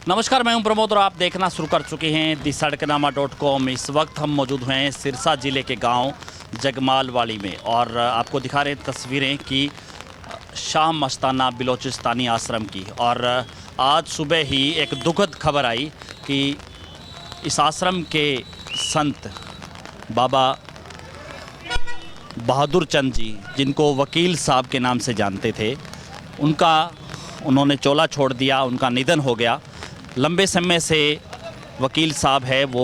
नमस्कार, मैं हूं प्रमोद और आप देखना शुरू कर चुके हैं दी सड़कनामा.com। इस वक्त हम मौजूद हैं सिरसा ज़िले के गांव जगमालवाड़ी में और आपको दिखा रहे हैं तस्वीरें कि शाह मस्ताना बिलोचिस्तानी आश्रम की। और आज सुबह ही एक दुखद खबर आई कि इस आश्रम के संत बाबा बहादुर चंद जी, जिनको वकील साहब के नाम से जानते थे, उन्होंने चोला छोड़ दिया, उनका निधन हो गया। लंबे समय से वकील साहब है वो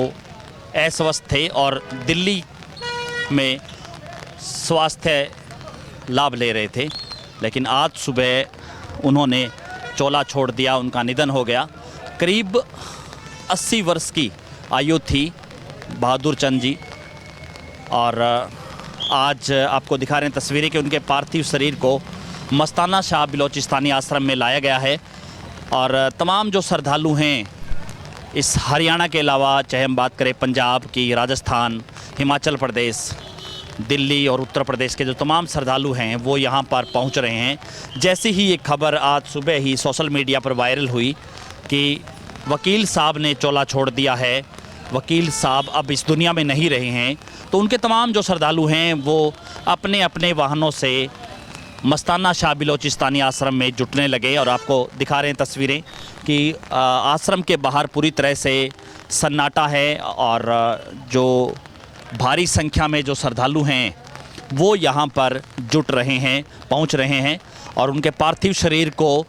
अस्वस्थ थे और दिल्ली में स्वास्थ्य लाभ ले रहे थे, लेकिन आज सुबह उन्होंने चोला छोड़ दिया, उनका निधन हो गया। करीब 80 वर्ष की आयु थी बहादुर चंद जी। और आज आपको दिखा रहे हैं तस्वीरें कि उनके पार्थिव शरीर को मस्ताना शाह बिलोचिस्तानी आश्रम में लाया गया है। और तमाम जो श्रद्धालु हैं इस हरियाणा के अलावा, चाहे हम बात करें पंजाब की, राजस्थान, हिमाचल प्रदेश, दिल्ली और उत्तर प्रदेश के जो तमाम श्रद्धालु हैं वो यहाँ पर पहुँच रहे हैं। जैसे ही ये खबर आज सुबह ही सोशल मीडिया पर वायरल हुई कि वकील साहब ने चोला छोड़ दिया है, वकील साहब अब इस दुनिया में नहीं रहे हैं, तो उनके तमाम जो श्रद्धालु हैं वो अपने अपने वाहनों से मस्ताना शाह बिलोचिस्तानी आश्रम में जुटने लगे। और आपको दिखा रहे हैं तस्वीरें कि आश्रम के बाहर पूरी तरह से सन्नाटा है और जो भारी संख्या में जो श्रद्धालु हैं वो यहाँ पर जुट रहे हैं, पहुँच रहे हैं। और उनके पार्थिव शरीर को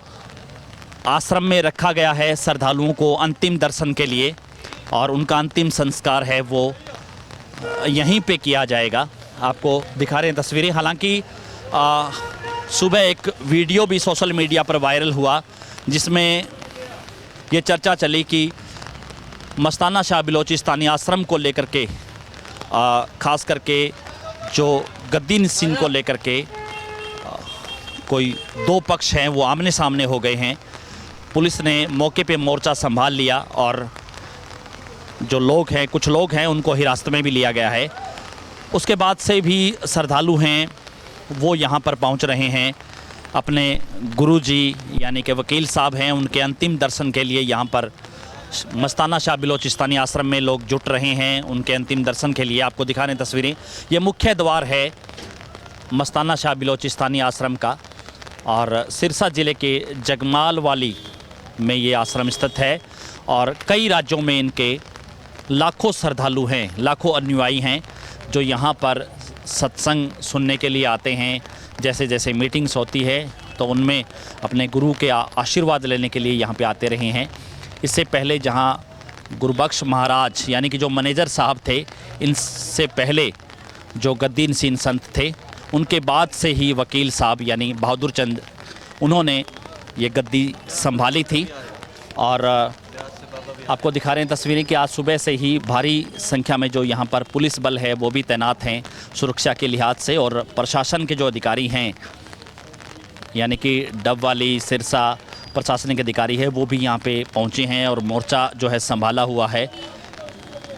आश्रम में रखा गया है श्रद्धालुओं को अंतिम दर्शन के लिए, और उनका अंतिम संस्कार है वो यहीं पे किया जाएगा। आपको दिखा रहे हैं तस्वीरें। हालांकि सुबह एक वीडियो भी सोशल मीडिया पर वायरल हुआ जिसमें ये चर्चा चली कि मस्ताना शाह बिलोचिस्तानी आश्रम को लेकर के ख़ास करके जो गद्दी नशीन को लेकर के कोई दो पक्ष हैं वो आमने सामने हो गए हैं। पुलिस ने मौके पे मोर्चा संभाल लिया और जो लोग हैं, कुछ लोग हैं, उनको हिरासत में भी लिया गया है। उसके बाद से भी श्रद्धालु हैं वो यहाँ पर पहुँच रहे हैं। अपने गुरुजी यानी कि वकील साहब हैं, उनके अंतिम दर्शन के लिए यहाँ पर मस्ताना शाह बिलोचिस्तानी आश्रम में लोग जुट रहे हैं उनके अंतिम दर्शन के लिए। आपको दिखा रहे हैं तस्वीरें। ये मुख्य द्वार है मस्ताना शाह बिलोचिस्तानी आश्रम का और सिरसा ज़िले के जगमालवाड़ी में ये आश्रम स्थित है। और कई राज्यों में इनके लाखों श्रद्धालु हैं, लाखों अनुयायी हैं जो यहाँ पर सत्संग सुनने के लिए आते हैं। जैसे जैसे मीटिंग्स होती है तो उनमें अपने गुरु के आशीर्वाद लेने के लिए यहाँ पे आते रहे हैं। इससे पहले जहाँ गुरबख्श महाराज यानी कि जो मैनेजर साहब थे, इनसे पहले जो गद्दी नशीन संत थे, उनके बाद से ही वकील साहब यानी बहादुर चंद, उन्होंने ये गद्दी संभाली थी। और आपको दिखा रहे हैं तस्वीरें कि आज सुबह से ही भारी संख्या में जो यहाँ पर पुलिस बल है वो भी तैनात हैं सुरक्षा के लिहाज से। और प्रशासन के जो अधिकारी हैं यानी कि डबवाली, सिरसा प्रशासनिक अधिकारी है वो भी यहाँ पे पहुँचे हैं और मोर्चा जो है संभाला हुआ है।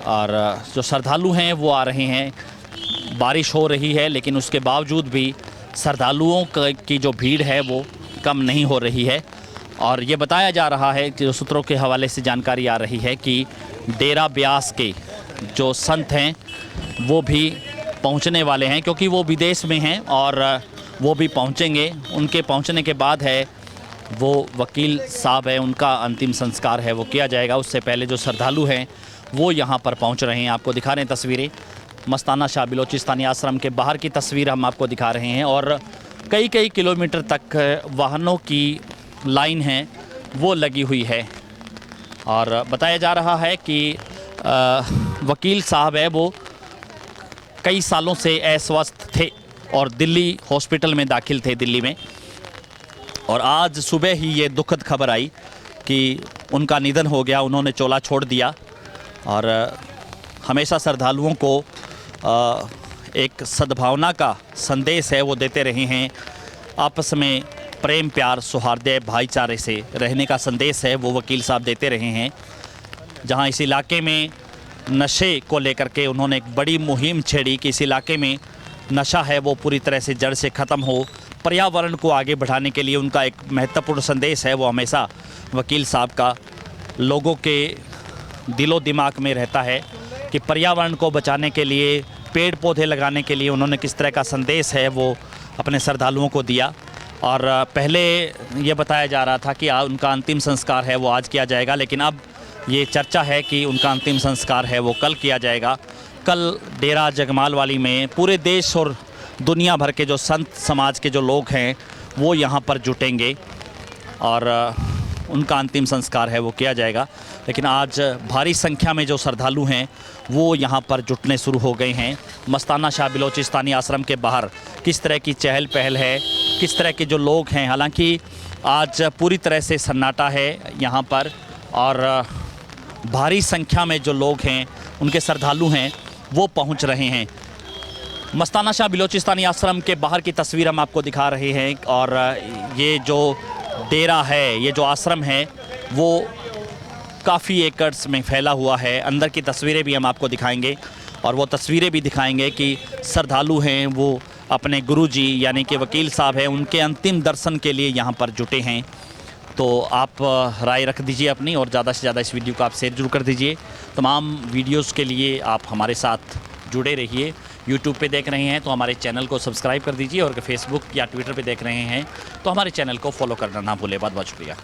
और जो श्रद्धालु हैं वो आ रहे हैं। बारिश हो रही है लेकिन उसके बावजूद भी श्रद्धालुओं की जो भीड़ है वो कम नहीं हो रही है। और ये बताया जा रहा है कि जो सूत्रों के हवाले से जानकारी आ रही है कि डेरा ब्यास के जो संत हैं वो भी पहुंचने वाले हैं, क्योंकि वो विदेश में हैं और वो भी पहुंचेंगे। उनके पहुंचने के बाद है वो वकील साहब है, उनका अंतिम संस्कार है वो किया जाएगा। उससे पहले जो श्रद्धालु हैं वो यहाँ पर पहुँच रहे हैं। आपको दिखा रहे हैं तस्वीरें मस्ताना शाह बिलोचिस्तानी आश्रम के बाहर की तस्वीर हम आपको दिखा रहे हैं। और कई कई किलोमीटर तक वाहनों की लाइन है वो लगी हुई है। और बताया जा रहा है कि वकील साहब है वो कई सालों से अस्वस्थ थे और दिल्ली हॉस्पिटल में दाखिल थे, दिल्ली में। और आज सुबह ही ये दुखद खबर आई कि उनका निधन हो गया, उन्होंने चोला छोड़ दिया। और हमेशा श्रद्धालुओं को एक सद्भावना का संदेश है वो देते रहे हैं। आपस में प्रेम, प्यार, सौहार्द, भाईचारे से रहने का संदेश है वो वकील साहब देते रहे हैं। जहां इस इलाके में नशे को लेकर के उन्होंने एक बड़ी मुहिम छेड़ी कि इस इलाके में नशा है वो पूरी तरह से जड़ से ख़त्म हो। पर्यावरण को आगे बढ़ाने के लिए उनका एक महत्वपूर्ण संदेश है वो हमेशा वकील साहब का लोगों के दिलो दिमाग में रहता है कि पर्यावरण को बचाने के लिए, पेड़ पौधे लगाने के लिए उन्होंने किस तरह का संदेश है वो अपने श्रद्धालुओं को दिया। और पहले ये बताया जा रहा था कि उनका अंतिम संस्कार है वो आज किया जाएगा, लेकिन अब ये चर्चा है कि उनका अंतिम संस्कार है वो कल किया जाएगा। कल डेरा जगमालवाली में पूरे देश और दुनिया भर के जो संत समाज के जो लोग हैं वो यहाँ पर जुटेंगे और उनका अंतिम संस्कार है वो किया जाएगा। लेकिन आज भारी संख्या में जो श्रद्धालु हैं वो यहाँ पर जुटने शुरू हो गए हैं। मस्ताना शाह बलोचिस्तानी आश्रम के बाहर किस तरह की चहल पहल है, किस तरह के जो लोग हैं, हालांकि आज पूरी तरह से सन्नाटा है यहाँ पर और भारी संख्या में जो लोग हैं, उनके श्रद्धालु हैं, वो पहुँच रहे हैं। मस्ताना शाह बलोचिस्तानी आश्रम के बाहर की तस्वीर हम आपको दिखा रहे हैं और ये जो डेरा है, ये जो आश्रम है वो काफ़ी एकड़्स में फैला हुआ है। अंदर की तस्वीरें भी हम आपको दिखाएंगे और वो तस्वीरें भी दिखाएंगे कि श्रद्धालु हैं वो अपने गुरुजी यानी कि वकील साहब हैं, उनके अंतिम दर्शन के लिए यहाँ पर जुटे हैं। तो आप राय रख दीजिए अपनी और ज़्यादा से ज़्यादा इस वीडियो को आप शेयर जरूर कर दीजिए। तमाम वीडियोज़ के लिए आप हमारे साथ जुड़े रहिए। यूट्यूब पे देख रहे हैं तो हमारे चैनल को सब्सक्राइब कर दीजिए और फेसबुक या ट्विटर पे देख रहे हैं तो हमारे चैनल को फॉलो करना ना भूलें। बहुत बहुत शुक्रिया।